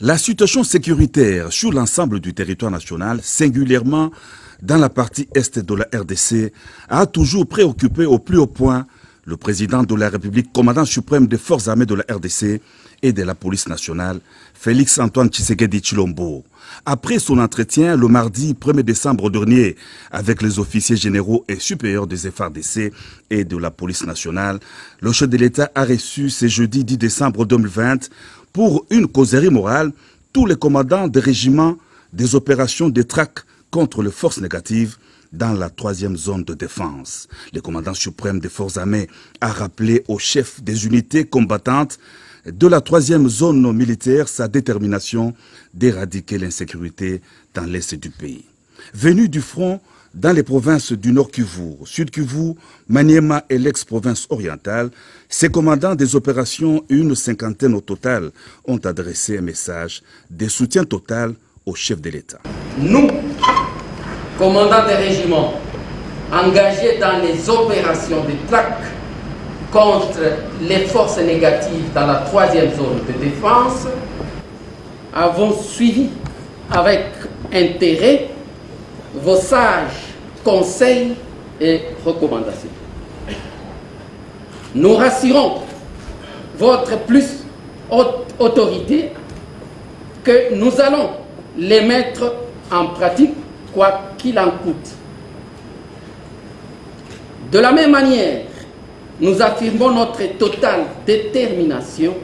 La situation sécuritaire sur l'ensemble du territoire national, singulièrement dans la partie est de la RDC, a toujours préoccupé au plus haut point le président de la République, commandant suprême des forces armées de la RDC et de la police nationale, Félix Antoine Tshisekedi Tshilombo. Après son entretien le mardi 1er décembre dernier avec les officiers généraux et supérieurs des FARDC et de la police nationale, le chef de l'État a reçu ce jeudi 10 décembre 2020 pour une causerie morale tous les commandants des régiments des opérations de traque contre les forces négatives dans la 3e zone de défense. Le commandant suprême des forces armées a rappelé aux chefs des unités combattantes de la 3e zone militaire sa détermination d'éradiquer l'insécurité dans l'est du pays. Venu du front dans les provinces du Nord Kivu, Sud Kivu, Maniema et l'ex-province orientale, ces commandants des opérations, une cinquantaine au total, ont adressé un message de soutien total au chef de l'État. Nous, commandants des régiments, engagés dans les opérations de traque contre les forces négatives dans la 3e zone de défense, avons suivi avec intérêt vos sages conseils et recommandations. Nous rassurons votre plus haute autorité que nous allons les mettre en pratique quoi qu'il en coûte. De la même manière, nous affirmons notre totale détermination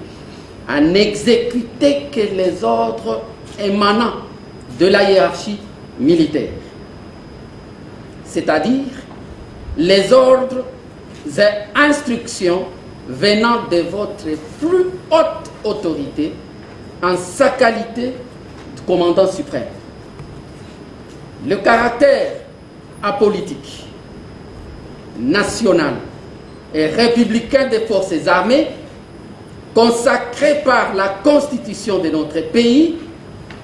à n'exécuter que les ordres émanant de la hiérarchie militaire, c'est-à-dire les ordres et instructions venant de votre plus haute autorité en sa qualité de commandant suprême. Le caractère apolitique, national et républicain des forces armées, consacré par la Constitution de notre pays,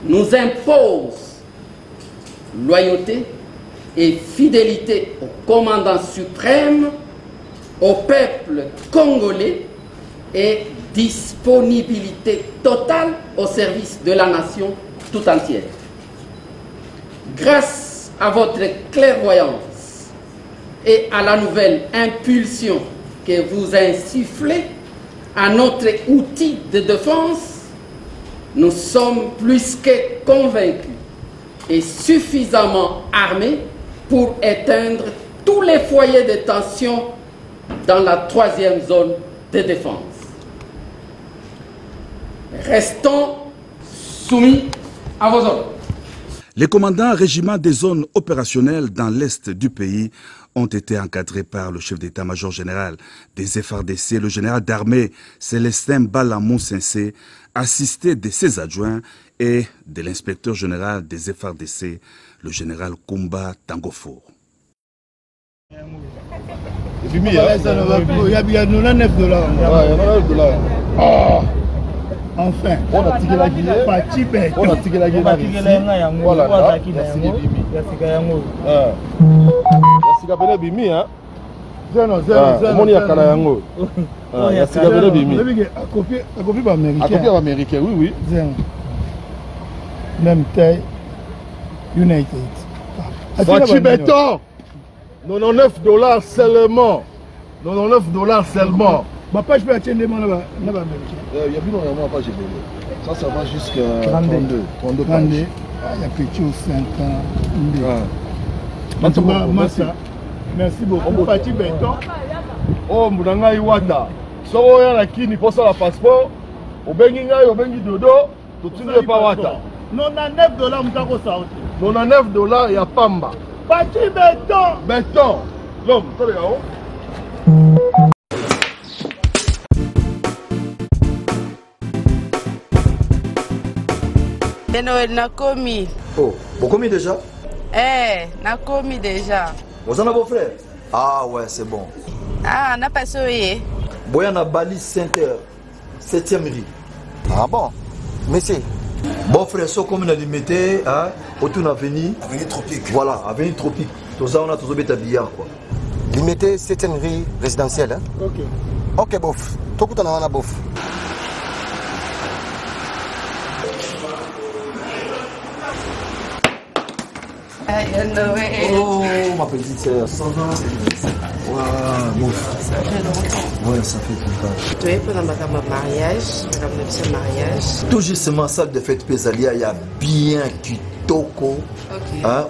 nous impose loyauté et fidélité au commandant suprême, au peuple congolais et disponibilité totale au service de la nation tout entière. Grâce à votre clairvoyance et à la nouvelle impulsion que vous insufflez à notre outil de défense, nous sommes plus que convaincus et suffisamment armés pour éteindre tous les foyers de tension dans la 3e zone de défense. Restons soumis à vos ordres. Les commandants régiments des zones opérationnelles dans l'est du pays ont été encadrés par le chef d'état-major général des FARDC, le général d'armée Célestin Balamou Sensé, assisté de ses adjoints et de l'inspecteur général des FARDC, le général Kumba Tangofo. Il y a 99 $. Enfin, on a tiré la Guinée. On a tiré la Guinée. Voilà. Oui. Même taille, United. Fachi béton, 99 $ seulement. 99 $ seulement. Ma page peut atteindre là-bas. Il y a plus normalement pas j'ai ça va jusqu'à 32. Il y a petit aux 5 ans. Merci beaucoup. Fachi béton. Oh, Moudanga Iwata. So on a qui ni pour ça la passeport. Au Benginga, au Bengi Dodo, tout de suite pas Wata. 99 $ m'tako sauté. 99 $ il y a Pamba. Fachi béton. Béton. L'homme, toi là-haut. Nakomi. Oh, vous commis déjà? Nakomi déjà. Vous en avez vos frères? Ah ouais, c'est bon. Ah, n'a pas soyé. Boyana Bali Center, 7e rue. Ah bon? Monsieur. Bon frère, so comme on a limité, autour de l'avenue. Avenue Tropique. Voilà, avenue Tropique. Toza, on a tous bêta billard, quoi. Limité 7e rue résidentielle. Hein? Ok. Ok, bof. Tout le monde a bof. Oh, ma petite sœur, ça va? Waouh, bof. Ça fait longtemps. Ouais, ça fait longtemps. Tu es pendant ma mariage, le mariage. Tout justement, salle de fête Pésalia, il y a bien kitoko. Ok. Hein?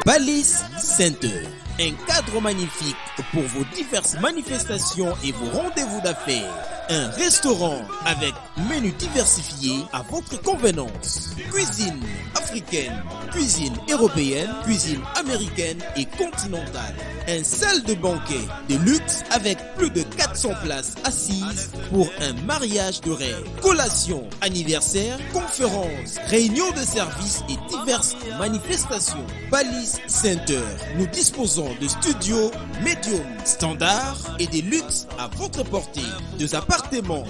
Balise Center, un cadre magnifique pour vos diverses manifestations et vos rendez-vous d'affaires. Un restaurant avec menu diversifié à votre convenance. Cuisine africaine, cuisine européenne, cuisine américaine et continentale. Un salle de banquet de luxe avec plus de 400 places assises pour un mariage de rêve. Collation, anniversaire, conférences, réunions de services et diverses manifestations. Balise Center, nous disposons de studios médium standard et des luxe à votre portée. 2 appartements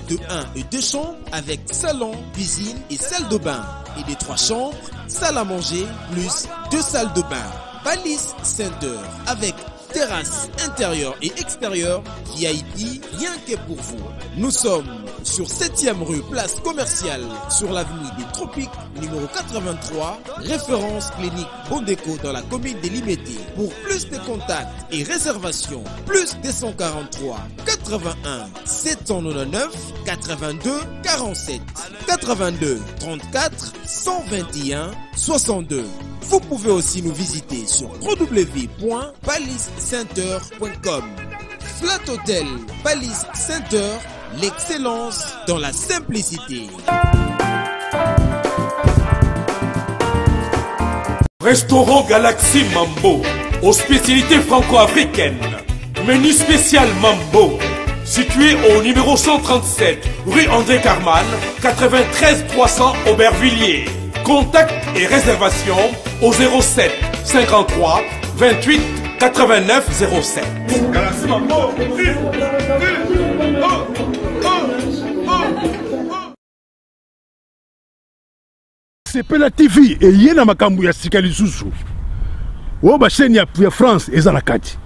de 1 et 2 chambres avec salon, cuisine et salle de bain. Et des 3 chambres, salle à manger plus 2 salles de bain. Balise Center avec terrasse intérieure et extérieure, VIP, rien que pour vous. Nous sommes sur 7e rue, place commerciale, sur l'avenue des Tropiques, numéro 83, référence clinique Bondéco dans la commune de Limete. Pour plus de contacts et réservations, plus 243 81 799 82 47 82 34 121 62. Vous pouvez aussi nous visiter sur www.balisecenter.com. Flat Hotel Balise Center, l'excellence dans la simplicité. Restaurant Galaxy Mambo, aux spécialités franco-africaines. Menu spécial Mambo, situé au numéro 137, rue André Carman, 93 300 Aubervilliers. Contact et réservation au 07 53 28 89 07. Galaxy Mambo. Sepela TV et yena makambu ya sika lisusu. O ba chaîne ya France eza na kati.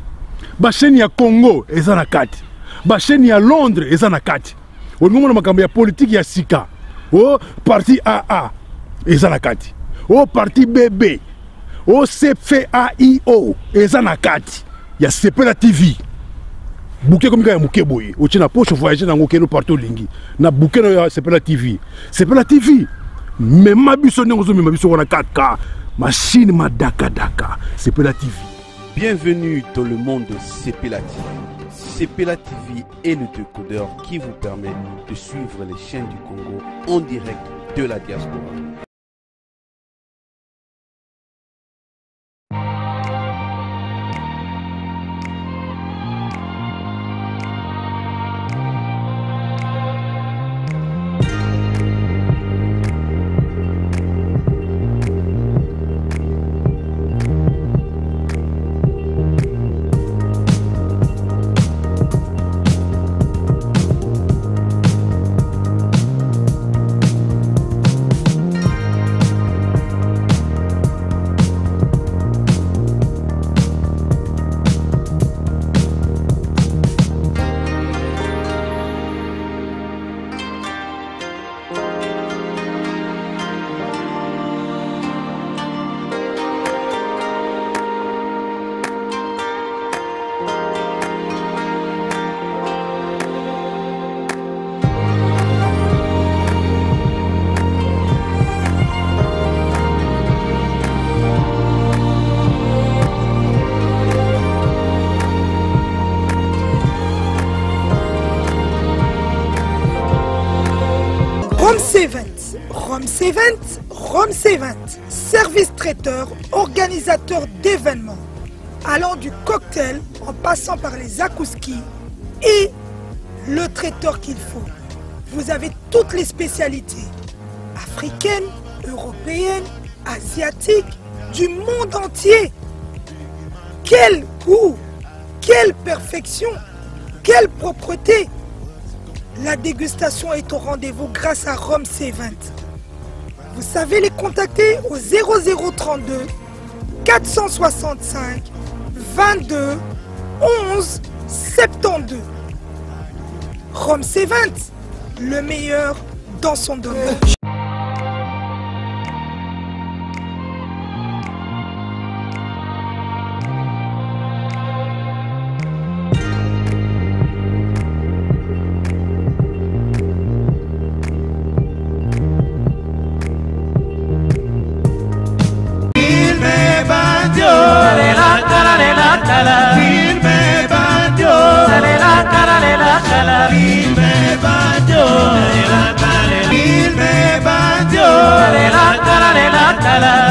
Ba chaîne ya Congo eza na kati. Ba chaîne ya Londres eza na kati. O ngomona makambu ya politique ya sika. O parti AA eza na kati. O parti BB. O CFAIO eza na kati. Ya Sepela TV. Bouquet comme ya muke boye. O tina poche voyager na ngokelo partout lingi. Na bouquet na Sepela TV. Sepela TV. Mais ma biso n'engozo ma biso wana 4K machine ma daka Sepela TV. Bienvenue dans le monde de Sepela TV. Sepela TV est le décodeur qui vous permet de suivre les chaînes du Congo en direct de la diaspora. Rome C20, service traiteur, organisateur d'événements, allant du cocktail en passant par les akouskis et le traiteur qu'il faut. Vous avez toutes les spécialités, africaines, européennes, asiatiques, du monde entier. Quel goût, quelle perfection quelle propreté! La dégustation est au rendez-vous grâce à Rome C20. Vous savez les contacter au 0032 465 22 11 72. Rome C20, le meilleur dans son domaine. La